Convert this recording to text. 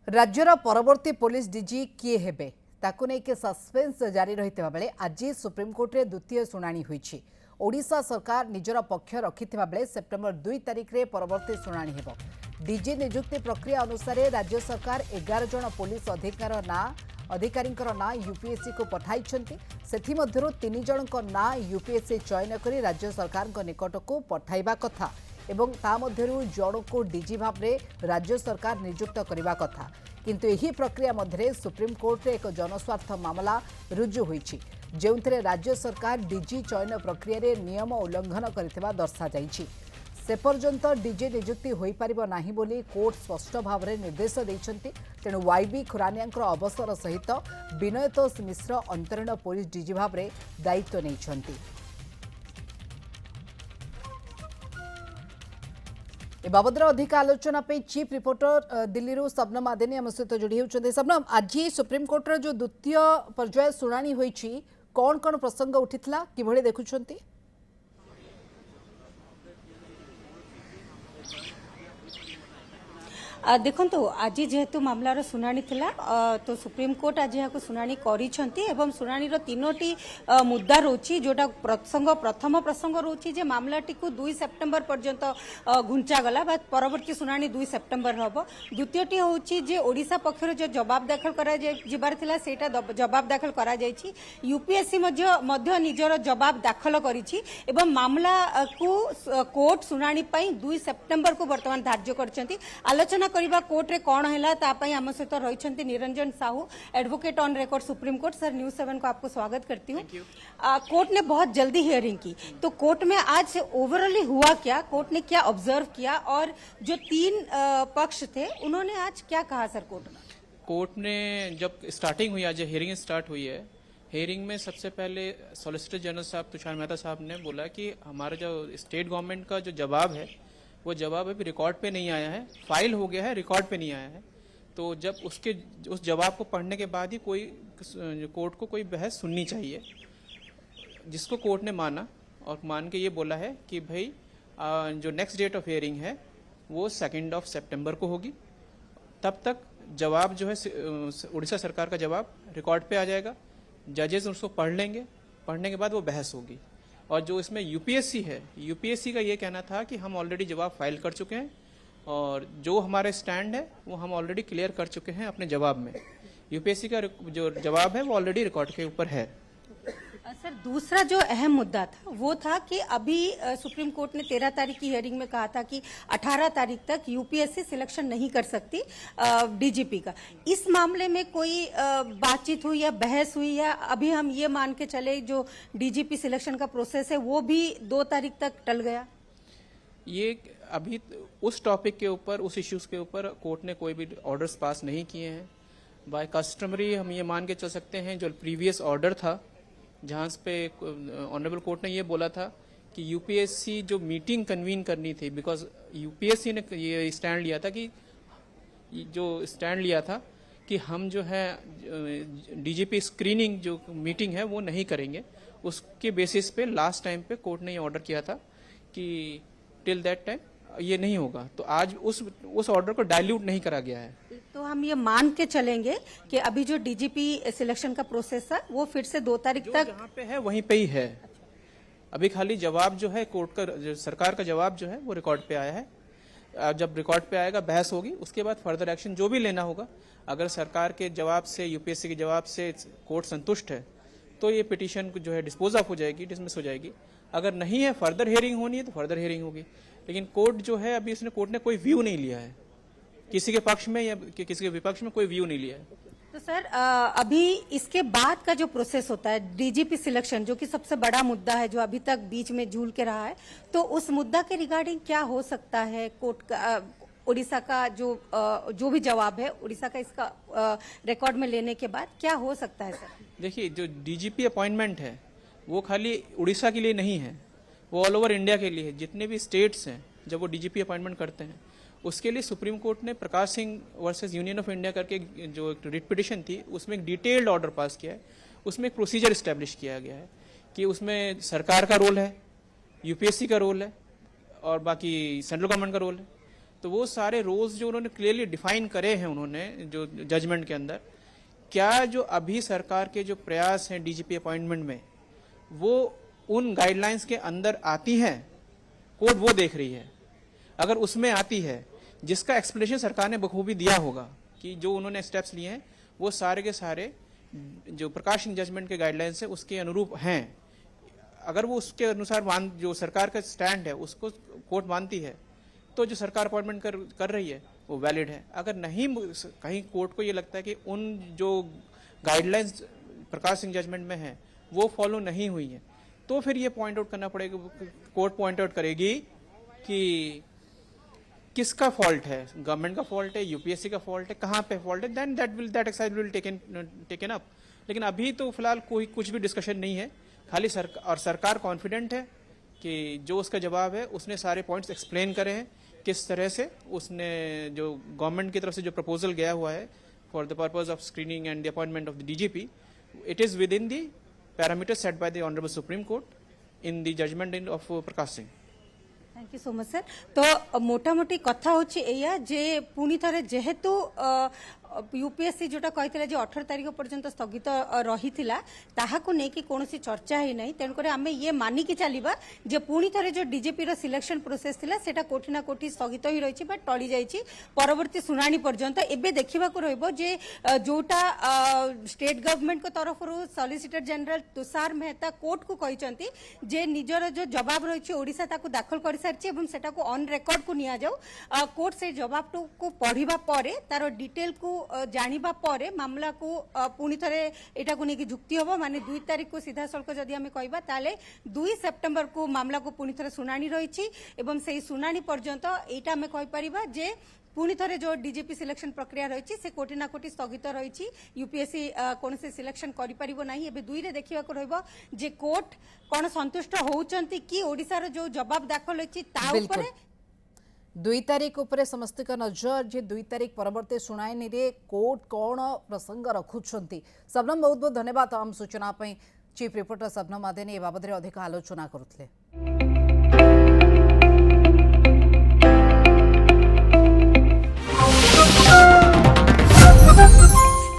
राज्यर परवर्ती police DG किए हेबे ताकू नहीं सस्पेंस जारी रही बेले आज सुप्रीमकोर्ट रे द्वितीय शुणाणी होईछि। ओडिशा सरकार निजर पक्ष रखिथिबा बेले सेप्टेम्बर 2 तारिख रे परवर्ती शुणाणी हेबो। डीजी नियुक्ति प्रक्रिया अनुसार राज्य सरकार 11 जन पुलिस अधिकारी ना यूपीएससी को पठाइछन्ति। सेथि मध्यरु 3 जनक ना यूपीएससी चयन करी राज्य सरकार निकट को पठाइबा कथा एवं ता मध्यरु जणको डीजी भाव में राज्य सरकार नियुक्त करने कथा। किंतु यही प्रक्रिया मध्य सुप्रीम कोर्ट रे एक जनस्वार्थ मामला रुजु होईछि जेउथिरे राज्य सरकार डीजी चयन प्रक्रिया रे नियम उल्लंघन करथिबा दर्शा जाईछि। से पर्यंत डीजी नियुक्ति होई परिबो नाही बोली कोर्ट स्पष्ट भाव में निर्देश दैछन्ति। तेणु वाईबी खुरानियांकर अवसर सहित विनयतोष मिश्र अंतरीण पुलिस डीजी भाव में दायित्व नैछन्ति। ए बाबद अधिक आलोचना पे चीफ रिपोर्टर दिल्ली शबनम आदेनी आम सहित जोड़ी होती। शबनम, आज सुप्रीमकोर्ट जो द्वितीय पर्याय शुणाणी होईछि कौन कौन प्रसंग उठिथिला किभଳି देखुछन्ति? देखो आज जेहेतु मामलार शुणाणी थिला तो सुप्रीम कोर्ट आज यहाँ शुणाणी करिसेंती एवं शुणाणी तीनोटी मुद्दा रोची जोटा प्रथम प्रसंग रोची जे मामलाटी को 2 सेप्टेम्बर पर्यंत घुंचा गला बा परवर्ती शुणाणी 2 सेप्टेम्बर हबो। द्वितीयटी होची जे ओडिशा पक्षर जो जवाब दाखल करा जिबार थिला सेटा जवाब दाखल करा जायछि। यूपीएससी मध्य निजर जवाब दाखल करिछि एवं मामला को कोर्ट शुणाणी पई 2 सेप्टेम्बर को वर्तमान धार्य करछंती। आलोचना करिबा कोर्ट रे कौन है आम सहित रही Niranjan Sahu advocate on record supreme court. Sir, news 7 को आपको स्वागत करती हूँ। कोर्ट ने बहुत जल्दी हियरिंग की तो कोर्ट में आज ओवरऑली हुआ क्या, कोर्ट ने क्या ऑब्जर्व किया और जो 3 पक्ष थे उन्होंने आज क्या कहा? सर, कोर्ट ने जब स्टार्टिंग हुई, आज हियरिंग स्टार्ट हुई है, हियरिंग में सबसे पहले सॉलिसिटर जनरल साहब तुषार मेहता साहब ने बोला कि हमारा जो स्टेट गवर्नमेंट का जो जवाब है वो जवाब अभी रिकॉर्ड पे नहीं आया है, फाइल हो गया है, रिकॉर्ड पे नहीं आया है। तो जब उस जवाब को पढ़ने के बाद ही कोर्ट को कोई बहस सुननी चाहिए, जिसको कोर्ट ने माना और मान के ये बोला है कि भाई जो नेक्स्ट डेट ऑफ हियरिंग है वो 2 सितंबर को होगी। तब तक जवाब जो है उड़ीसा सरकार का जवाब रिकॉर्ड पे आ जाएगा, जजेस उसको पढ़ लेंगे, पढ़ने के बाद वो बहस होगी। और जो इसमें यूपीएससी है, यूपीएससी का ये कहना था कि हम ऑलरेडी जवाब फाइल कर चुके हैं और जो हमारे स्टैंड है वो हम ऑलरेडी क्लियर कर चुके हैं अपने जवाब में। यूपीएससी का जो जवाब है वो ऑलरेडी रिकॉर्ड के ऊपर है। सर, दूसरा जो अहम मुद्दा था वो था कि अभी सुप्रीम कोर्ट ने 13 तारीख की हियरिंग में कहा था कि 18 तारीख तक यूपीएससी सिलेक्शन नहीं कर सकती डीजीपी का। इस मामले में कोई बातचीत हुई या बहस हुई, या अभी हम ये मान के चले जो डीजीपी सिलेक्शन का प्रोसेस है वो भी 2 तारीख तक टल गया? ये अभी उस टॉपिक के ऊपर, उस इश्यूज के ऊपर कोर्ट ने कोई भी ऑर्डर्स पास नहीं किए हैं। बाय कस्टमरी हम ये मान के चल सकते हैं जो प्रीवियस ऑर्डर था जहाँ पे ऑनरेबल कोर्ट ने ये बोला था कि यूपीएससी जो मीटिंग कन्वीन करनी थी, बिकॉज यूपीएससी ने ये स्टैंड लिया था कि हम जो है डीजीपी स्क्रीनिंग जो मीटिंग है वो नहीं करेंगे। उसके बेसिस पे लास्ट टाइम पे कोर्ट ने ये ऑर्डर किया था कि टिल दैट टाइम ये नहीं होगा। तो आज उस ऑर्डर को डाइल्यूट नहीं करा गया है। तो हम ये मान के चलेंगे कि अभी जो डीजीपी सिलेक्शन का प्रोसेस था वो फिर से 2 तारीख तक जहाँ पे है वहीं पे ही है। अभी खाली जवाब जो है कोर्ट का, जो सरकार का जवाब जो है वो रिकॉर्ड पे आया है। जब रिकॉर्ड पे आएगा बहस होगी, उसके बाद फर्दर एक्शन जो भी लेना होगा। अगर सरकार के जवाब से, यूपीएससी के जवाब से कोर्ट संतुष्ट है तो ये पिटीशन जो है डिस्पोज ऑफ हो जाएगी, डिसमिस हो जाएगी। अगर नहीं है, फर्दर हियरिंग होनी है तो फर्दर हियरिंग होगी। लेकिन कोर्ट जो है अभी कोर्ट ने कोई व्यू नहीं लिया है, किसी के पक्ष में या किसी के विपक्ष में कोई व्यू नहीं लिया है। तो सर, अभी इसके बाद का जो प्रोसेस होता है डीजीपी सिलेक्शन, जो कि सबसे बड़ा मुद्दा है जो अभी तक बीच में झूल के रहा है, तो उस मुद्दा के रिगार्डिंग क्या हो सकता है? कोर्ट का उड़ीसा का जो भी जवाब है उड़ीसा का इसका रिकॉर्ड में लेने के बाद क्या हो सकता है? सर, देखिए, जो डीजीपी अपॉइंटमेंट है वो खाली उड़ीसा के लिए नहीं है, वो ऑल ओवर इंडिया के लिए है। जितने भी स्टेट्स हैं जब वो डीजीपी अपॉइंटमेंट करते हैं उसके लिए सुप्रीम कोर्ट ने Prakash Singh versus union of India करके जो रिट पिटिशन थी उसमें एक डिटेल्ड ऑर्डर पास किया है। उसमें एक प्रोसीजर इस्टेब्लिश किया गया है कि उसमें सरकार का रोल है, यूपीएससी का रोल है और बाकी सेंट्रल गवर्नमेंट का रोल है। तो वो सारे रोल्स जो उन्होंने क्लियरली डिफाइन करे हैं उन्होंने जो जजमेंट के अंदर, क्या जो अभी सरकार के जो प्रयास हैं डीजीपी अपॉइंटमेंट में वो उन गाइडलाइंस के अंदर आती हैं, कोर्ट वो देख रही है। अगर उसमें आती है, जिसका एक्सप्लेनेशन सरकार ने बखूबी दिया होगा कि जो उन्होंने स्टेप्स लिए हैं वो सारे के सारे जो प्रकाश सिंह जजमेंट के गाइडलाइंस है उसके अनुरूप हैं, अगर वो उसके अनुसार जो सरकार का स्टैंड है उसको कोर्ट मानती है तो जो सरकार अपॉइंटमेंट कर रही है वो वैलिड है। अगर नहीं, कहीं कोर्ट को ये लगता है कि उन जो गाइडलाइंस प्रकाश सिंह जजमेंट में है वो फॉलो नहीं हुई है, तो फिर ये पॉइंट आउट करना पड़ेगा, कोर्ट पॉइंट आउट करेगी कि किसका फॉल्ट है, गवर्नमेंट का फॉल्ट है, यूपीएससी का फॉल्ट है, कहाँ पे फॉल्ट है, then that exercise will taken up. लेकिन अभी तो फिलहाल कोई कुछ भी डिस्कशन नहीं है, खाली सरकार कॉन्फिडेंट है कि जो उसका जवाब है उसने सारे पॉइंट्स एक्सप्लेन करे हैं, किस तरह से उसने जो गवर्नमेंट की तरफ से जो प्रपोजल गया हुआ है for the purpose of screening and the appointment of the DGP, it is within the parameters set by the honourable Supreme Court in the judgment of Prakash Singh. Thank you so much sir. तो मोटामोटी कथा होची एया जे पुणी थरे जेहेतु UPSC जोटा कही 18 तारीख पर्यंत स्थगित रही ताहाकु नेकी कोनोसी चर्चा ही नहीं, तेणुक आम ये मानिकी चलिबा जे पुणी थरे जो डीजीपी रो सिलेक्शन प्रोसेस थिला सेटा कोठी ना कोठी स्थगित ही रही बट टली जाइछि परवर्ती सुनानी पर्यंत। एबे देखिबा को रहइबो जे जोटा स्टेट गवर्नमेंट को तरफ रो solicitor general Tushar Mehta court को कहिसंती जे निजर जो जवाब रही ओडिशा ताकू दाखल कर सारिछि एवं सेटा को ऑन रिकॉर्ड को निया जाऊ, कोर्ट से जवाब को पढ़िबा परे तार डिटेल को जानिबा परे मामला को पुणी थरे एटा को नेकी जुक्ति होबो, माने 2 तारीख को सीधा सल्क जदि हमें कहबा ताले 2 सितंबर को मामला को पुणी थरे सुनानी रहिछि एवं सेही सुनानी पर्यंत एटा हमें कहि परिबा जे पुणी थरे जो डीजीपी सिलेक्शन प्रक्रिया रही से कोटी ना कोटी स्थगित रही, यूपीएससी कौन से सिलेक्शन करि परिबो नाही। एबे 2 रे देखिबा को रहइबो जे कोर्ट कोन संतुष्ट होउचंती कि ओडिसा रो जो जवाब दाखल होछि ता ऊपर 2 तारीख उपरे समस्त का नजर जे 2 तारीख परवर्ती सुनाई रे कोर्ट कौन प्रसंग रखुछंती। सबनम बहुत बहुत धन्यवाद आम सूचना चीफ रिपोर्टर सबनम आदेनी ए बाबद अधिक आलोचना करुଥିଲେ।